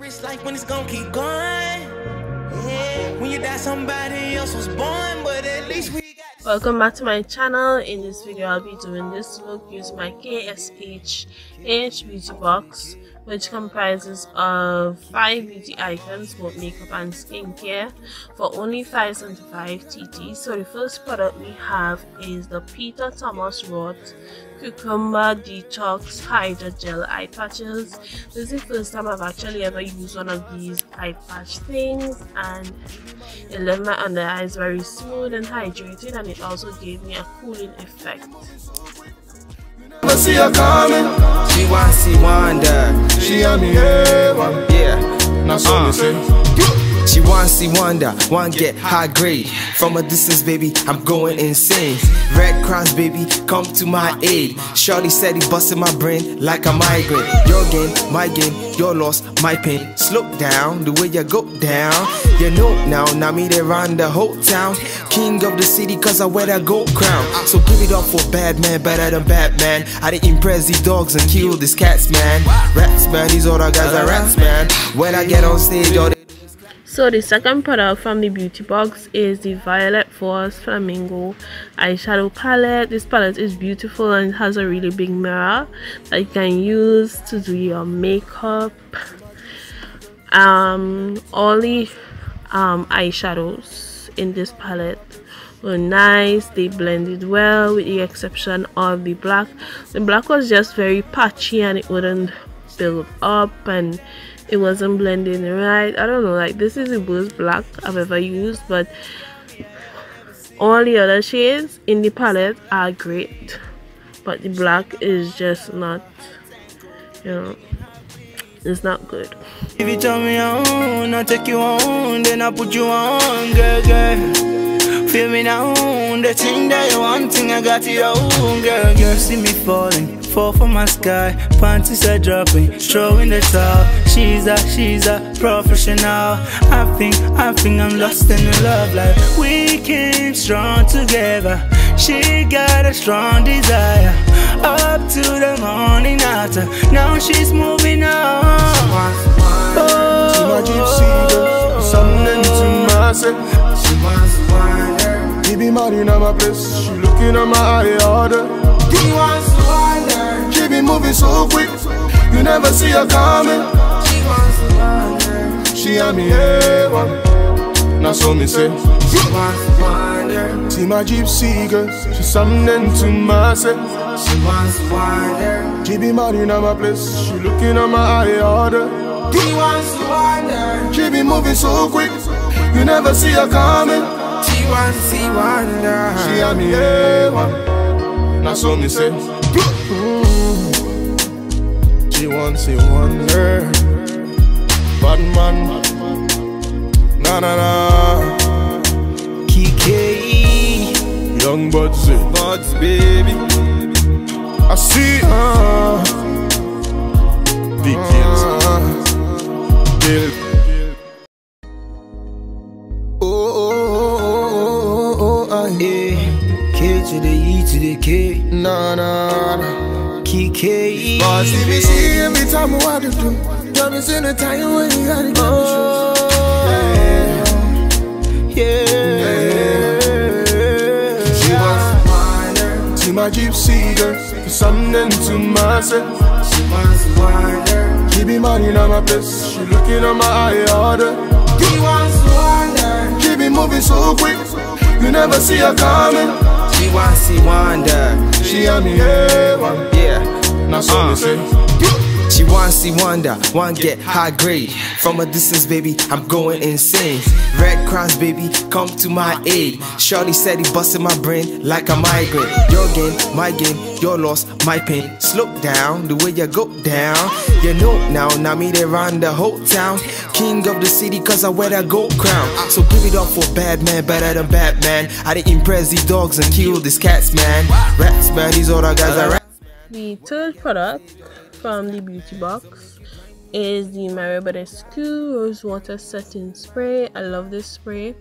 It's like when it's gonna keep going. Yeah. When you die, somebody else was born, but at least we got. Welcome back to my channel. In this video, I'll be doing this look using my KSHBTT box, which comprises of 5 beauty items, both makeup and skincare, for only 575 TT. So the first product we have is the Peter Thomas Roth Cucumber Detox Hydra Gel Eye Patches. This is the first time I've actually ever used one of these eye patch things, and it left my under eyes very smooth and hydrated, and it also gave me a cooling effect. See her coming. She want see wonder. She on me one. Yeah. Now so me say. She want see wonder, want get high grade. From a distance, baby, I'm going insane. Red Cross, baby, come to my aid. Shorty said he busted my brain like a migraine. Your game, my game, your loss, my pain. Slow down, the way you go down. You know now me they run the whole town. King of the city, cause I wear that gold crown. So give it up for bad man, better than Batman. I didn't impress these dogs and kill these cats, man. Rats, man, these other guys are rats, man. When I get on stage, all So the second product from the beauty box is the Violet VOSS Flamingo eyeshadow palette. This palette is beautiful and has a really big mirror that you can use to do your makeup. All the eyeshadows in this palette were nice. They blended well with the exception of the black. The black was just very patchy and it wouldn't build up and it wasn't blending right. I don't know, like this is the worst black I've ever used, but all the other shades in the palette are great, but the black is just not, you know, it's not good. If you tell me on, I'll take you on, then I'll put you on, girl, girl. Feel me now, the thing that you want, thing I got you on, girl, girl. See me falling, fall from my sky, panties are dropping, throwing the towel. She's a professional. I think I'm lost in love, like we came strong together. She got a strong desire, up to the morning after. Now she's moving on. She my gypsy girl, something to myself. She wants wonder. He be mad in my place, she looking at my eye order. He wants wonder. She be moving so quick, you never see her coming. She wants wonder. She on me one. Now so me say. She wants wonder. See my gypsy girl, she something to myself. She wants wonder. She be mad in my place, she looking at my eye order. He wants to wonder. She be moving so quick, you never see her coming. She wants to see wonder. She on me one. Now so me say. She wants to wonder. Bad man. Na na na. Kiki. Young buds, baby. I see her. Big deals. Yeah. K to the E to the K. Nah. Kiki. Boss, if you see every time what to do, promise in a time when you gotta get Yeah. She wants wonder. See my gypsy girl, something to myself. She wants wonder. She be mad in my place, she looking at my eye order. He wants wonder. She be moving so quick, you never see her coming. She wants see wonder. She on me one. Yeah. Now so me say. She wants see wonder, want get high grade. From a distance, baby, I'm going insane. Red Cross, baby, come to my aid. Shorty said he busted my brain like a migraine. Your game, my game, your loss, my pain. Slow down, the way you go down. You know now me they run the whole town. King of the city, cause I wear that gold crown. So give it up for bad man, better than Batman. I didn't impress these dogs and kill these cats, man. Rats, man, these other guys are rats. The third product from the beauty box is the BADESCU Rosewater Setting Spray. I love this spray.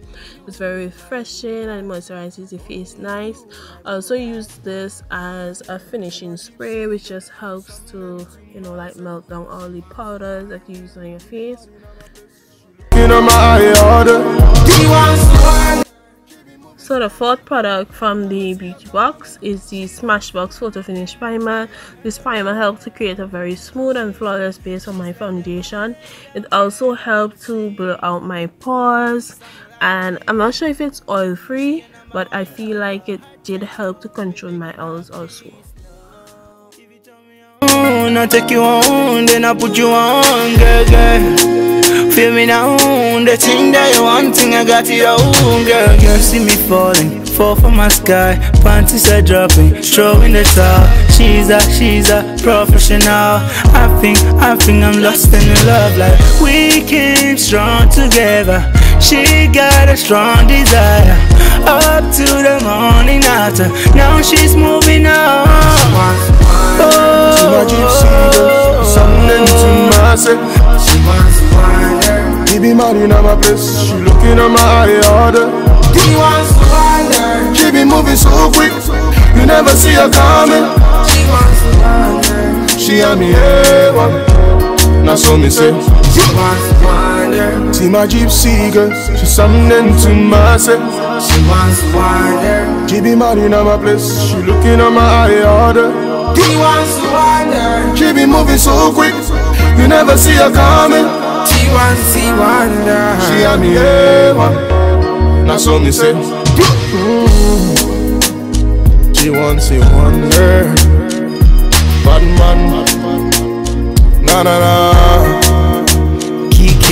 It's very refreshing and moisturizes the face nice. I also use this as a finishing spray, which just helps to, you know, like melt down all the powders that you use on your face. So the fourth product from the beauty box is the SMASHBOX Photo Finish Primer. This primer helps to create a very smooth and flawless base on my foundation. It also helped to blur out my pores, and I'm not sure if it's oil free, but I feel like it did help to control my oils also. I take you on, then I put you on, girl, girl. Feel me now, the thing that you want, thing I got you own, girl, girl. See me falling, fall from my sky, panties are dropping, throwing the top. She's a professional. I think I'm lost in love, like we came strong together. She got a strong desire, up to the morning after. Now she's moving on. To my gypsy girl, something to myself. She wants to find her. He be mad in my place, she looking at my eye order. He wants to find her. She be moving so quick, you never see her coming. She wants to find her. She and me A1, now so me say. She wants to find her. See my gypsy girl, she's something to myself. She wants to find her. She be mad in my place, she looking at my eye order. He wants to find her. She be moving so quick, you never see her coming. She wants to wonder. She and me A1, now so me say. She wants to wonder. Bad man, na na na. KK,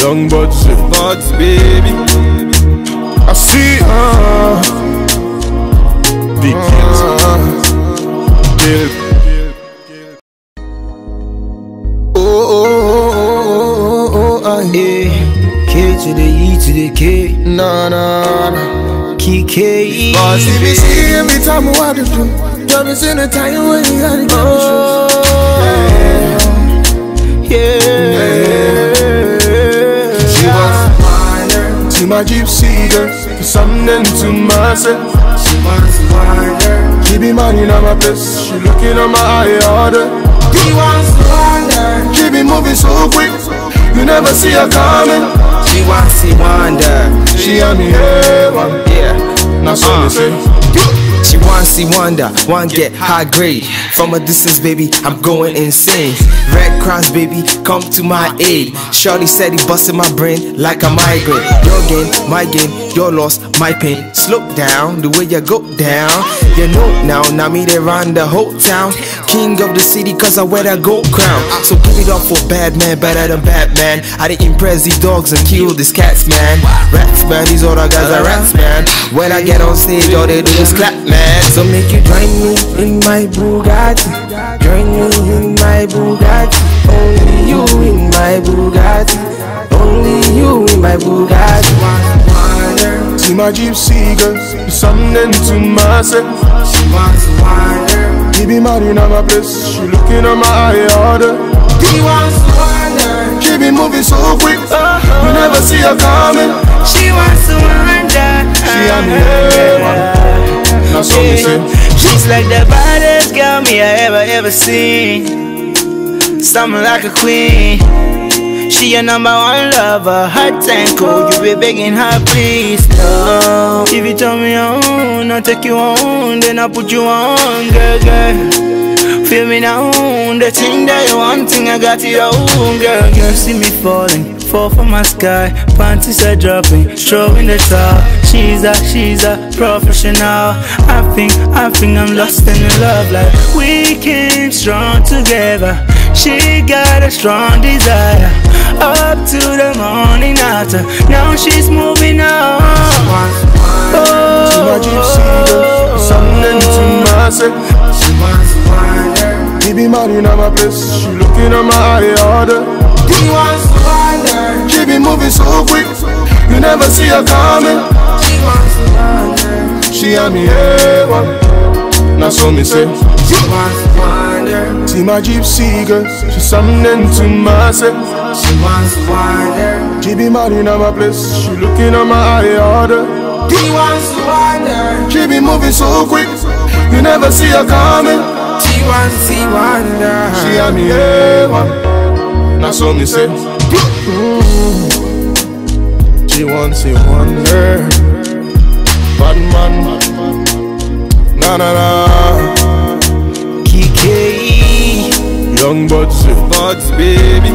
young buds, baby. I see big kids. K to the E to the K, nah nah nah. KK. Boss, if you see every time I want to do, you're missing a time when you gotta get She wants to find her. See my gypsy girl, something to myself. She wants to find her. She be mad in my place, she looking at my eye order. He wants to find her. She be moving so quick, you never see her coming. She wants to wonder. She and me A1, yeah. now so me say. She wants to wonder, want get high grade. From a distance, baby, I'm going insane. Red Cross, baby, come to my aid. Shorty said he busted my brain like a migraine. Your game, my game, your loss, my pain. Slow down, the way you go down. You know now me they run the whole town. King of the city cause I wear that gold crown. So give it up for bad man, better than Batman. I didn't impress these dogs and kill these cats, man. Rats, man, these other guys are rats, man. When I get on stage, all they do is clap, man. So make you join me in my Bugatti. Join me in my Bugatti. Only you in my Bugatti. Only you in my Bugatti. See my gypsy girl, something to myself. She wants to find her. He be mad in my place, she looking at my eye order. He wants to find her. She be moving so quick, you never see her coming. She wants to wonder. She and me A1, now so me say. She's like the baddest girl me I ever seen. Something like a queen. She your number one lover, hot and cold. You be begging her, please, no. If you turn me on, I'll take you on, then I'll put you on, girl, girl. Feel me now, the thing that you want, thing I got you own, girl, girl. See me falling, fall from my sky, panties are dropping, throwing the top. She's a professional. I think I'm lost in love, like we came strong together. She got a strong desire, up to the morning after. Now she's moving on. To my gypsy girl, something to myself. She wants to find her. He be mad in my place, she looking at my eye order. He wants to find her. She be moving so quick, you never see her coming. She wants to find her. She and me A1, Now so me say, She wants to wander. see my gypsy girl, she's something to myself. She wants to wander. She be mad in my place, she looking at my eye order. She wants to wander. She be moving so quick, you never see her coming. She wants to see wander. She had me A1. Now so me say, she wants to wonder. Bad man, na na na. KK, Young buds, Buds baby.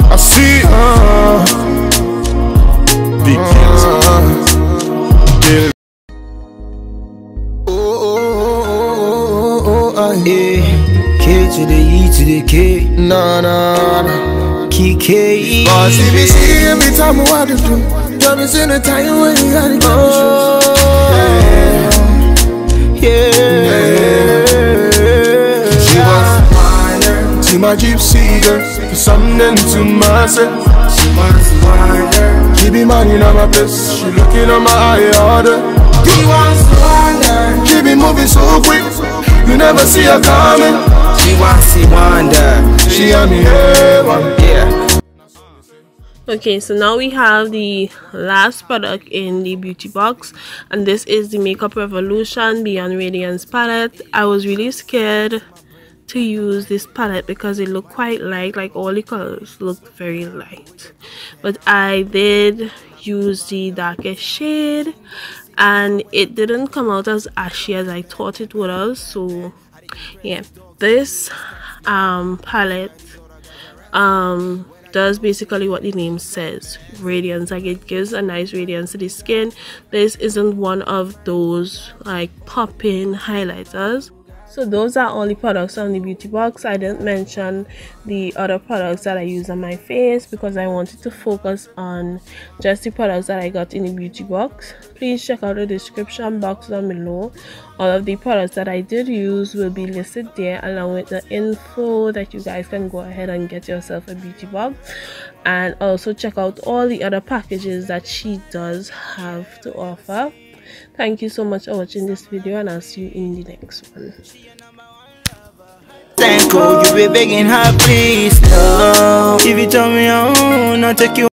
I see big deals. K to the E to the K. Na na na. KK. Boss, if you see every time I want to do, tell me in the time when you gotta get She wants to wander. See my gypsy girl, something to myself. She wants to wander. She be mad in my place, she looking at my eye order. She wants to wander. She be moving so quick, you never see her coming. She wants to wander. She had me A1. Yeah. Okay, so now we have the last product in the beauty box, and this is the Makeup Revolution Beyond Radiance palette. I was really scared to use this palette because it looked quite light, like all the colors looked very light, but I did use the darkest shade and it didn't come out as ashy as I thought it would have. So yeah, this palette does basically what the name says, radiance. Like, it gives a nice radiance to the skin. This isn't one of those like pop-in highlighters. So those are all the products on the beauty box. I didn't mention the other products that I use on my face because I wanted to focus on just the products that I got in the beauty box. Please check out the description box down below. All of the products that I did use will be listed there, along with the info that you guys can go ahead and get yourself a beauty box, and also check out all the other packages that she does have to offer. Thank you so much for watching this video, and I'll see you in the next one. Thank you, you be begging her please, no. If you tell me I won't, I'll take you.